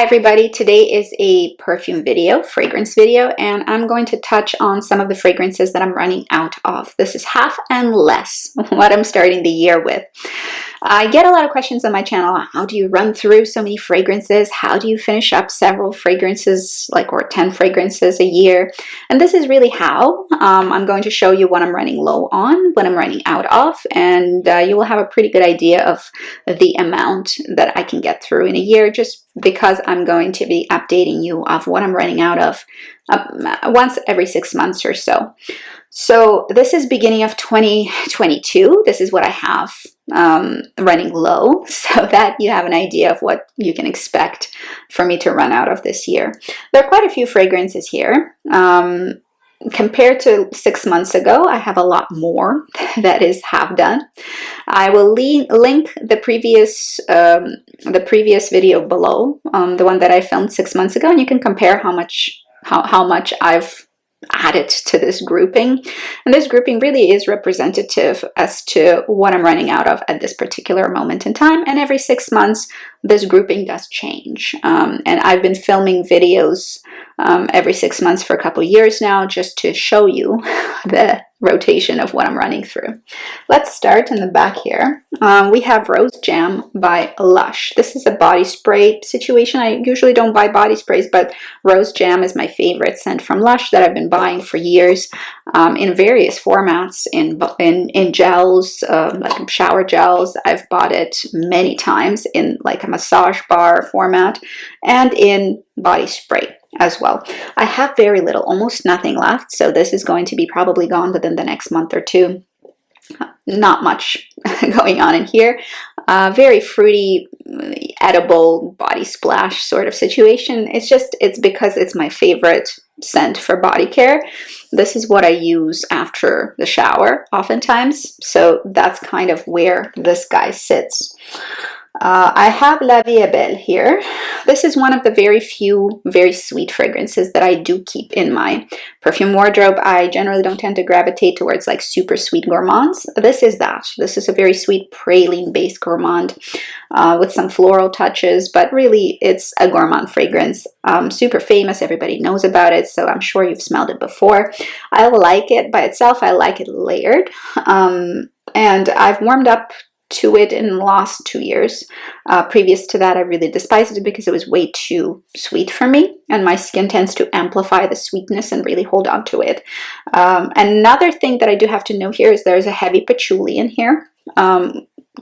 Hi everybody, today is a perfume video, fragrance video, and I'm going to touch on some of the fragrances that I'm running out of. This is half and less what I'm starting the year with. I get a lot of questions on my channel. How do you run through so many fragrances? How do you finish up several fragrances, or 10 fragrances a year? And this is really how. I'm going to show you what I'm running low on, what I'm running out of, and you will have a pretty good idea of the amount that I can get through in a year, just because I'm going to be updating you of what I'm running out of once every 6 months or so. So this is beginning of 2022. This is what I have running low, so that you have an idea of what you can expect for me to run out of this year. There are quite a few fragrances here. Compared to 6 months ago, I have a lot more that is half done. I will link the previous video below, the one that I filmed 6 months ago, and you can compare how much I've added to this grouping. And this grouping really is representative as to what I'm running out of at this particular moment in time. And every 6 months, this grouping does change. And I've been filming videos every 6 months for a couple years now, just to show you the rotation of what I'm running through. Let's start in the back here. We have Rose Jam by Lush. This is a body spray situation. I usually don't buy body sprays, but Rose Jam is my favorite scent from Lush that I've been buying for years, in various formats, in gels, like shower gels. I've bought it many times in like a massage bar format, and in body spray as well. I have very little, almost nothing left, so this is going to be probably gone within the next month or two. Not much going on in here. Very fruity, edible body splash sort of situation. It's because it's my favorite scent for body care. This is what I use after the shower oftentimes, so that's kind of where this guy sits. I have La Vie Est Belle here. This is one of the very few very sweet fragrances that I do keep in my perfume wardrobe. I generally don't tend to gravitate towards like super sweet gourmands. This is that. This is a very sweet praline-based gourmand with some floral touches, but really it's a gourmand fragrance. Super famous, everybody knows about it, so I'm sure you've smelled it before. I like it by itself. I like it layered, and I've warmed up to it in the last 2 years. Previous to that, I really despised it because it was way too sweet for me, and my skin tends to amplify the sweetness and really hold on to it. Another thing that I do have to know here is there's a heavy patchouli in here.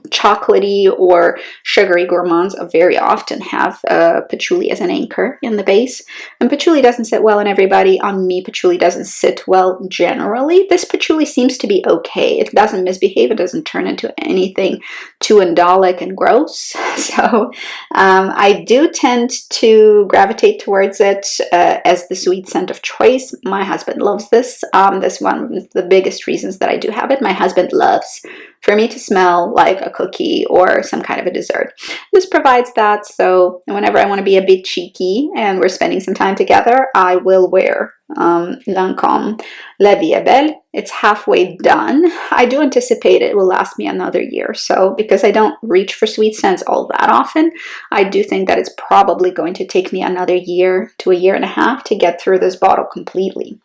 Chocolatey or sugary gourmands very often have patchouli as an anchor in the base, and patchouli doesn't sit well on everybody. On me, patchouli doesn't sit well generally. This patchouli seems to be okay. It doesn't misbehave. It doesn't turn into anything too indolic and gross. So I do tend to gravitate towards it as the sweet scent of choice. My husband loves this. This one of the biggest reasons that I do have it. My husband loves for me to smell like a cookie or some kind of a dessert. This provides that, so whenever I want to be a bit cheeky and we're spending some time together, I will wear Lancome La Vie Est Belle. It's halfway done. I do anticipate it will last me another year, so because I don't reach for sweet scents all that often, I do think that it's probably going to take me another year to a year and a half to get through this bottle completely.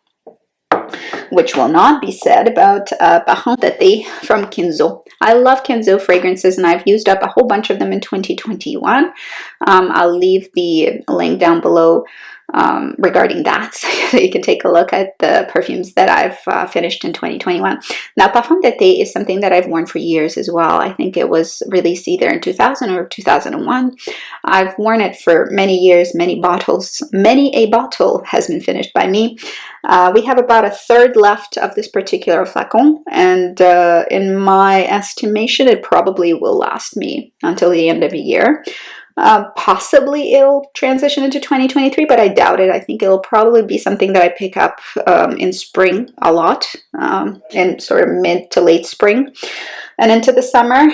Which will not be said about Parfum from Kenzo. I love Kenzo fragrances, and I've used up a whole bunch of them in 2021. I'll leave the link down below regarding that, so you can take a look at the perfumes that I've finished in 2021. Now, Parfum d'Eté is something that I've worn for years as well. I think it was released either in 2000 or 2001. I've worn it for many years, many bottles. Many a bottle has been finished by me. We have about a third left of this particular flacon, and in my estimation, it probably will last me until the end of the year. Possibly it'll transition into 2023, but I doubt it. I think it'll probably be something that I pick up in spring a lot, in sort of mid to late spring and into the summer.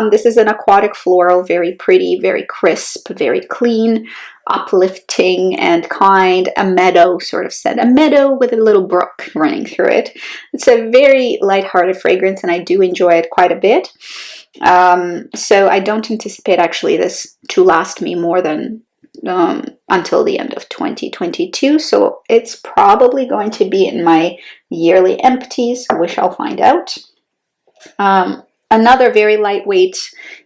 This is an aquatic floral, very pretty, very crisp, very clean, uplifting and kind, a meadow sort of scent, a meadow with a little brook running through it. It's a very lighthearted fragrance, and I do enjoy it quite a bit. So I don't anticipate actually this to last me more than until the end of 2022. So it's probably going to be in my yearly empties, which I'll find out. Another very lightweight,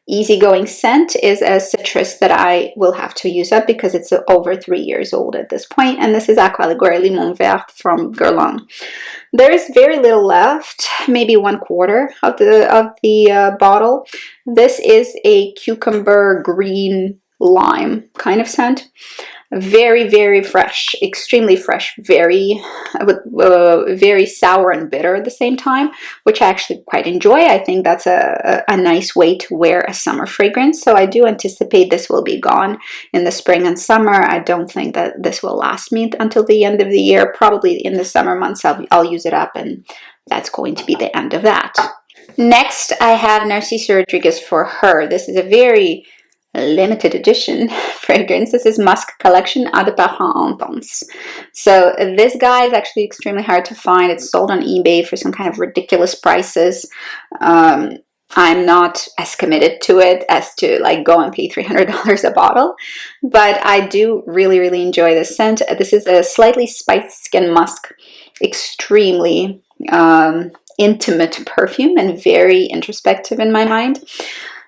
easygoing scent is a citrus that I will have to use up because it's over 3 years old at this point, and this is Aqua, Allegoria, Limon, Verde from Guerlain. There is very little left, maybe 1/4 of the bottle. This is a cucumber green lime kind of scent. Very, very fresh, extremely fresh, very sour and bitter at the same time, which I actually quite enjoy. I think that's a nice way to wear a summer fragrance. So I do anticipate this will be gone in the spring and summer. I don't think that this will last me until the end of the year. Probably in the summer months I'll use it up, and that's going to be the end of that. Next, I have Narciso Rodriguez for Her. This is a very limited edition fragrance. This is Musc collection Eau de Parfum Intense. So this guy is actually extremely hard to find. It's sold on eBay for some kind of ridiculous prices. I'm not as committed to it as to like go and pay $300 a bottle, but I do really, really enjoy this scent. This is a slightly spiced skin musk, extremely intimate perfume and very introspective in my mind.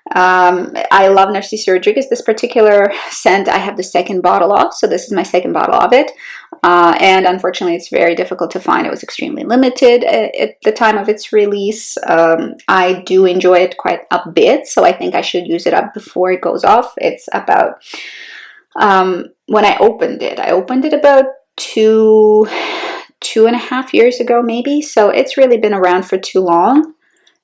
I love Narciso Rodriguez. This particular scent I have the second bottle of, so this is my second bottle of it, and unfortunately it's very difficult to find. It was extremely limited at the time of its release. I do enjoy it quite a bit, so I think I should use it up before it goes off. It's about, when I opened it about two and a half years ago maybe, so it's really been around for too long.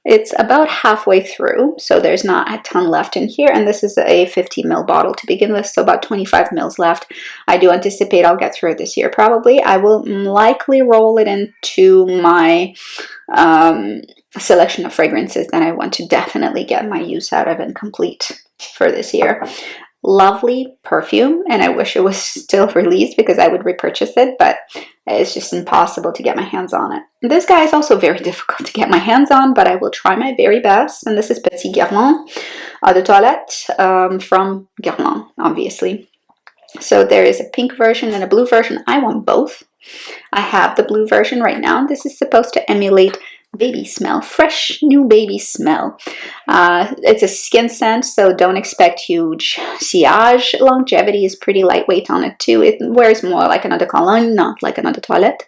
It's about halfway through, so there's not a ton left in here, and this is a 50 ml bottle to begin with, so about 25 ml left. I do anticipate I'll get through it this year probably. I will likely roll it into my selection of fragrances that I want to definitely get my use out of and complete for this year. Lovely perfume, and I wish it was still released because I would repurchase it, but it's just impossible to get my hands on it. This guy is also very difficult to get my hands on, but I will try my very best. And this is Petit Guerlain Eau de Toilette from Guerlain, obviously. So there is a pink version and a blue version. I want both. I have the blue version right now. This is supposed to emulate baby smell, fresh new baby smell. It's a skin scent, so don't expect huge sillage. Longevity is pretty lightweight on it too. It wears more like an eau de Cologne, not like an eau de Toilette.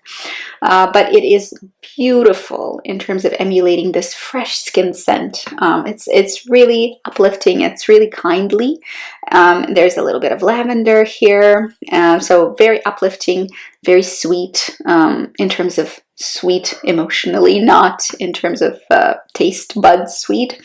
But it is beautiful in terms of emulating this fresh skin scent. It's really uplifting. It's really kindly. There's a little bit of lavender here, so very uplifting, very sweet in terms of sweet emotionally, not in terms of taste bud sweet.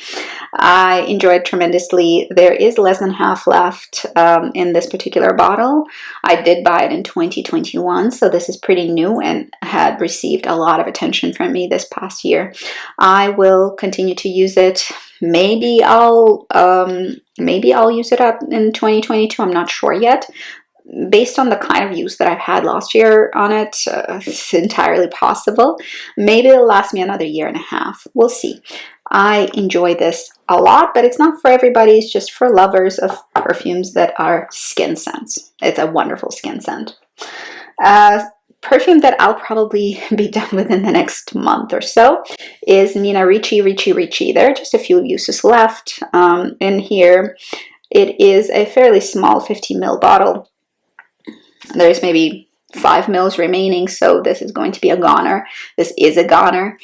I enjoy it tremendously. There is less than half left in this particular bottle. I did buy it in 2021, so this is pretty new and had received a lot of attention from me this past year. I will continue to use it. Maybe I'll use it up in 2022. I'm not sure yet. Based on the kind of use that I've had last year on it, it's entirely possible. Maybe it'll last me another year and a half. We'll see. I enjoy this a lot, but it's not for everybody. It's just for lovers of perfumes that are skin scents. It's a wonderful skin scent. Perfume that I'll probably be done within the next month or so is Nina Ricci. There are just a few uses left in here. It is a fairly small 50 ml bottle. There's maybe 5 ml remaining, so this is going to be a goner. This is a goner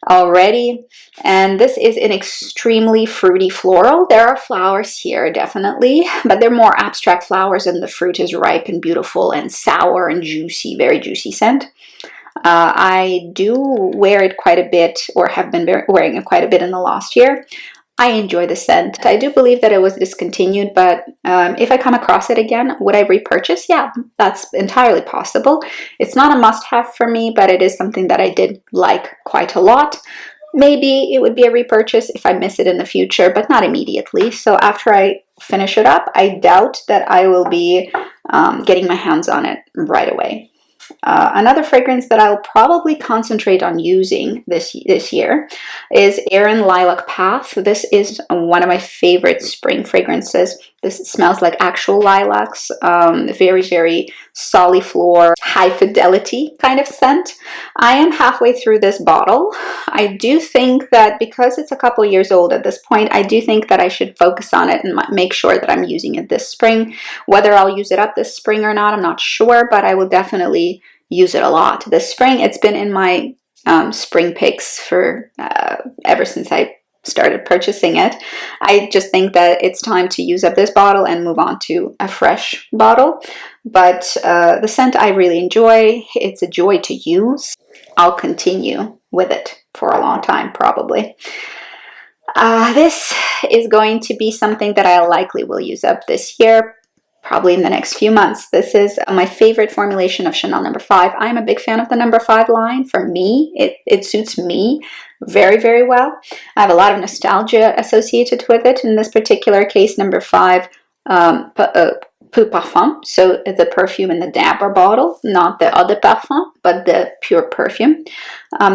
already, and this is an extremely fruity floral. There are flowers here, definitely, but they're more abstract flowers, and the fruit is ripe and beautiful and sour and juicy, very juicy scent. I do wear it quite a bit, or have been wearing it quite a bit in the last year. I enjoy the scent. I do believe that it was discontinued, but if I come across it again, would I repurchase? Yeah, that's entirely possible. It's not a must-have for me, but it is something that I did like quite a lot. Maybe it would be a repurchase if I miss it in the future, but not immediately. So after I finish it up, I doubt that I will be getting my hands on it right away. Another fragrance that I'll probably concentrate on using this year is Aerin Lilac Path. This is one of my favorite spring fragrances. This smells like actual lilacs, very, very soliflor, high fidelity kind of scent. I am halfway through this bottle. I do think that because it's a couple years old at this point, I do think that I should focus on it and make sure that I'm using it this spring. Whether I'll use it up this spring or not, I'm not sure, but I will definitely use it a lot this spring. It's been in my spring picks for ever since I started purchasing it. I just think that it's time to use up this bottle and move on to a fresh bottle. But the scent I really enjoy. It's a joy to use. I'll continue with it for a long time, probably. This is going to be something that I likely will use up this year, probably in the next few months. This is my favorite formulation of Chanel No. 5. I'm a big fan of the No. 5 line. For me, it suits me very, very well. I have a lot of nostalgia associated with it. In this particular case, No. 5 Parfum, so the perfume in the damper bottle, not the Eau de Parfum, but the pure perfume.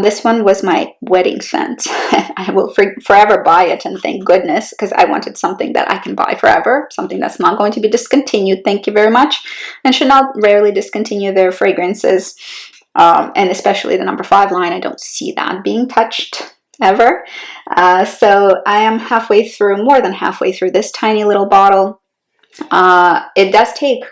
This one was my wedding scent. I will forever buy it, and thank goodness, because I wanted something that I can buy forever, something that's not going to be discontinued. Thank you very much. And Chanel rarely discontinue their fragrances, and especially the No. 5 line. I don't see that being touched ever. So I am halfway through, more than halfway through this tiny little bottle. It does take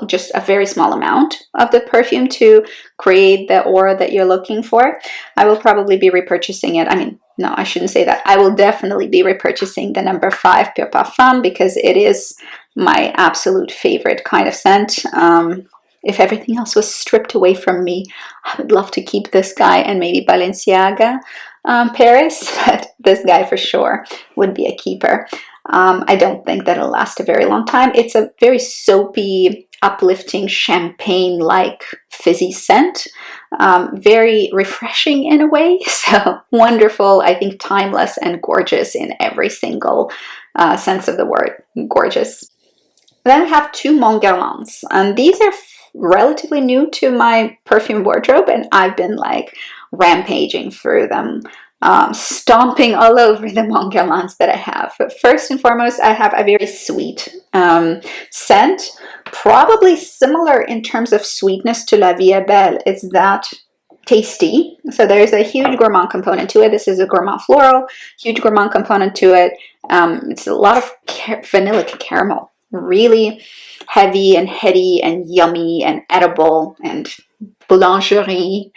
just a very small amount of the perfume to create the aura that you're looking for. I will probably be repurchasing it. I mean, no, I shouldn't say that. I will definitely be repurchasing the No. 5 Pure Parfum because it is my absolute favorite kind of scent. If everything else was stripped away from me, I would love to keep this guy and maybe Balenciaga Paris, but this guy for sure would be a keeper. I don't think that it'll last a very long time. It's a very soapy, uplifting, champagne-like fizzy scent. Very refreshing in a way. So wonderful, I think timeless and gorgeous in every single sense of the word. Gorgeous. Then we have two Guerlains, and these are relatively new to my perfume wardrobe, and I've been like rampaging through them. Stomping all over the Guerlains that I have. But first and foremost, I have a very sweet scent, probably similar in terms of sweetness to La Vie Est Belle. It's that tasty. So there's a huge gourmand component to it. This is a gourmand floral, huge gourmand component to it. It's a lot of vanillic caramel, really heavy and heady and yummy and edible and boulangerie.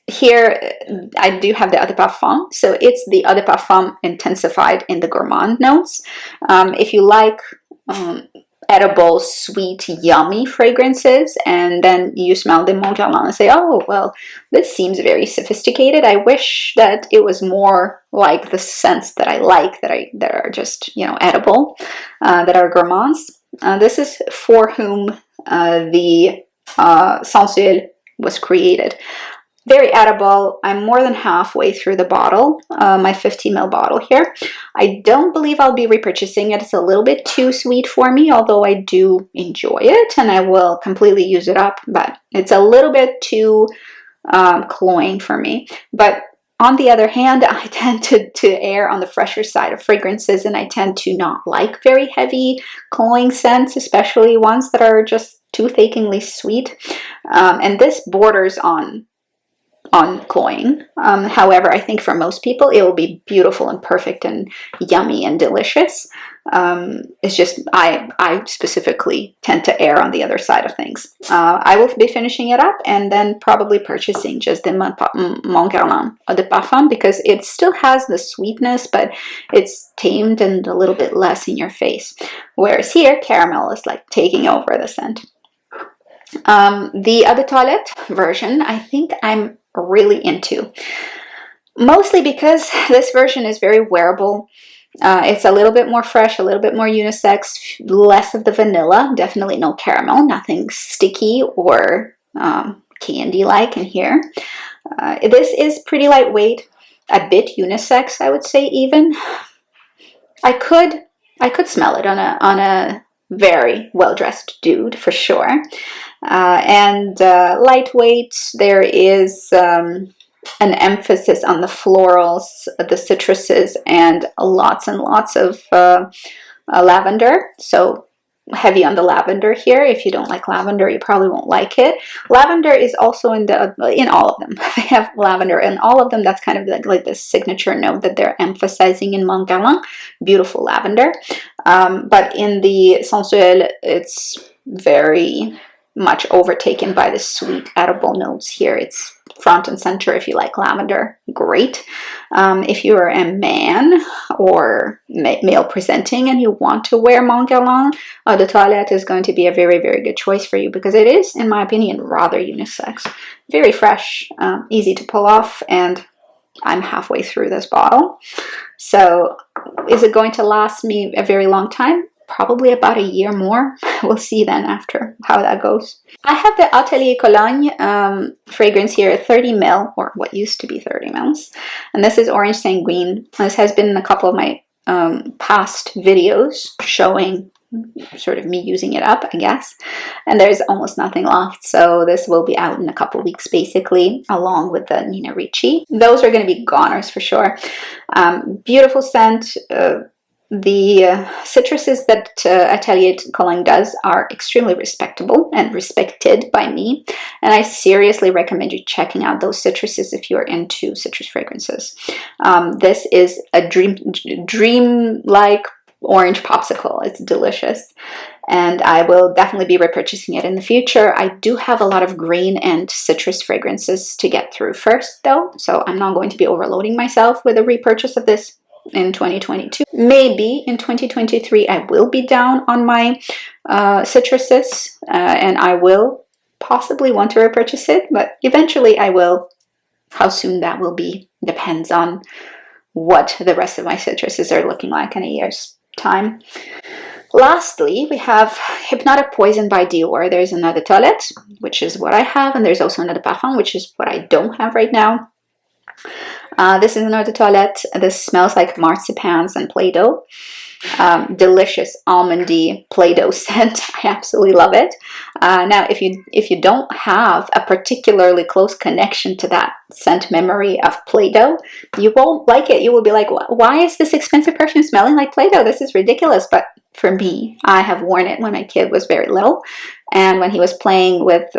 Here, I do have the Eau de Parfum, so it's the Eau de Parfum intensified in the gourmand notes. If you like edible, sweet, yummy fragrances, and then you smell the Guerlain and say, oh, well, this seems very sophisticated. I wish that it was more like the scents that I like, that are just, you know, edible, that are gourmands. This is for whom the Sensuelle was created. Very edible. I'm more than halfway through the bottle, my 15 ml bottle here. I don't believe I'll be repurchasing it. It's a little bit too sweet for me, although I do enjoy it and I will completely use it up, but it's a little bit too cloying for me. But on the other hand, I tend to err on the fresher side of fragrances, and I tend to not like very heavy, cloying scents, especially ones that are just tooth-achingly sweet. And this borders on cloying. However, I think for most people it will be beautiful and perfect and yummy and delicious. It's just I specifically tend to err on the other side of things. I will be finishing it up and then probably purchasing just the Guerlain Eau de Parfum because it still has the sweetness, but it's tamed and a little bit less in your face. Whereas here, caramel is like taking over the scent. The Eau de Toilette version, I think I'm really into, mostly because this version is very wearable. It's a little bit more fresh, a little bit more unisex, less of the vanilla, definitely no caramel, nothing sticky or candy-like in here. This is pretty lightweight, a bit unisex, I would say even. I could smell it on a very well-dressed dude for sure. And lightweight, there is an emphasis on the florals, the citruses, and lots of lavender. So heavy on the lavender here. If you don't like lavender, you probably won't like it. Lavender is also in all of them. They have lavender in all of them. That's kind of like the signature note that they're emphasizing in Mon Guerlain. Beautiful lavender. But in the Sensuelle, it's very much overtaken by the sweet edible notes here. It's front and center. If you like lavender, great. If you're a man or male presenting and you want to wear Mon Guerlain, the Toilette is going to be a very, very good choice for you, because it is, in my opinion, rather unisex. Very fresh, easy to pull off, and I'm halfway through this bottle. So is it going to last me a very long time? Probably about a year more. We'll see then after how that goes. I have the Atelier Cologne fragrance here, 30 ml, or what used to be 30 mils. And this is Orange Sanguine. This has been in a couple of my past videos showing sort of me using it up, I guess. And there's almost nothing left. So this will be out in a couple weeks, basically, along with the Nina Ricci. Those are going to be goners for sure. Beautiful scent. The citruses that Atelier Cologne does are extremely respectable and respected by me, and I seriously recommend you checking out those citruses if you're into citrus fragrances. This is a dream-like orange popsicle. It's delicious, and I will definitely be repurchasing it in the future. I do have a lot of green and citrus fragrances to get through first, though, so I'm not going to be overloading myself with a repurchase of this in 2022. Maybe in 2023 I will be down on my citruses, and I will possibly want to repurchase it, but eventually I will. How soon that will be depends on what the rest of my citruses are looking like in a year's time. Lastly, we have Hypnotic Poison by Dior. There's another Toilette, which is what I have, and there's also another Parfum, which is what I don't have right now. This is another Toilette. This smells like marzipan and Play-Doh. Delicious almondy Play-Doh scent. I absolutely love it. Now, if you don't have a particularly close connection to that scent memory of Play-Doh, you won't like it. You will be like, why is this expensive perfume smelling like Play-Doh? This is ridiculous. But for me, I have worn it when my kid was very little, and when he was playing with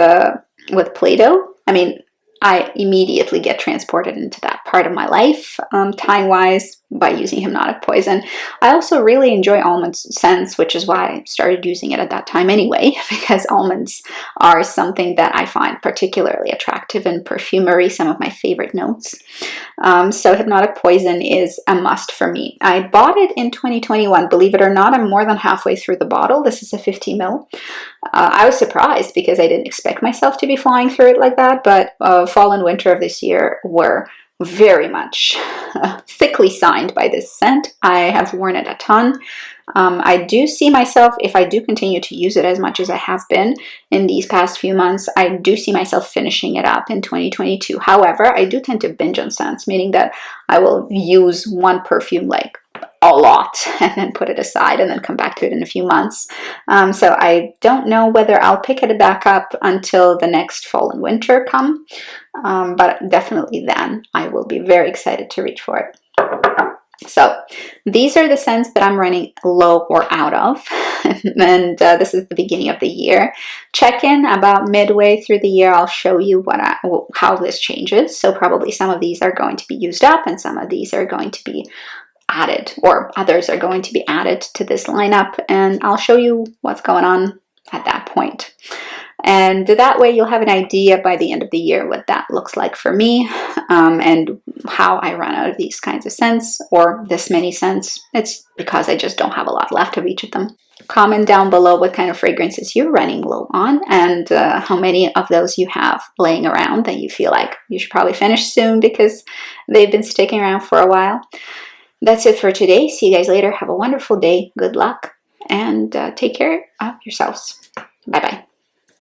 Play-Doh, I mean, I immediately get transported into that part of my life, time-wise, by using Hypnotic Poison. I also really enjoy almond scents, which is why I started using it at that time anyway, because almonds are something that I find particularly attractive in perfumery, some of my favorite notes. So Hypnotic Poison is a must for me. I bought it in 2021. Believe it or not, I'm more than halfway through the bottle. This is a 50 ml. I was surprised because I didn't expect myself to be flying through it like that, but fall and winter of this year were very much thickly signed by this scent. I have worn it a ton. I do see myself, if I do continue to use it as much as I have been in these past few months, I do see myself finishing it up in 2022. However, I do tend to binge on scents, meaning that I will use one perfume like a lot and then put it aside and then come back to it in a few months. So I don't know whether I'll pick it back up until the next fall and winter come, but definitely then I will be very excited to reach for it. So these are the scents that I'm running low or out of, and this is the beginning of the year. Check in about midway through the year. I'll show you how this changes. So probably some of these are going to be used up and some of these are going to be added, or others are going to be added to this lineup, and I'll show you what's going on at that point. And that way you'll have an idea by the end of the year what that looks like for me, and how I run out of these kinds of scents, or this many scents. It's because I just don't have a lot left of each of them. Comment down below what kind of fragrances you're running low on, and how many of those you have laying around that you feel like you should probably finish soon because they've been sticking around for a while. That's it for today. See you guys later. Have a wonderful day. Good luck, and take care of yourselves. Bye-bye.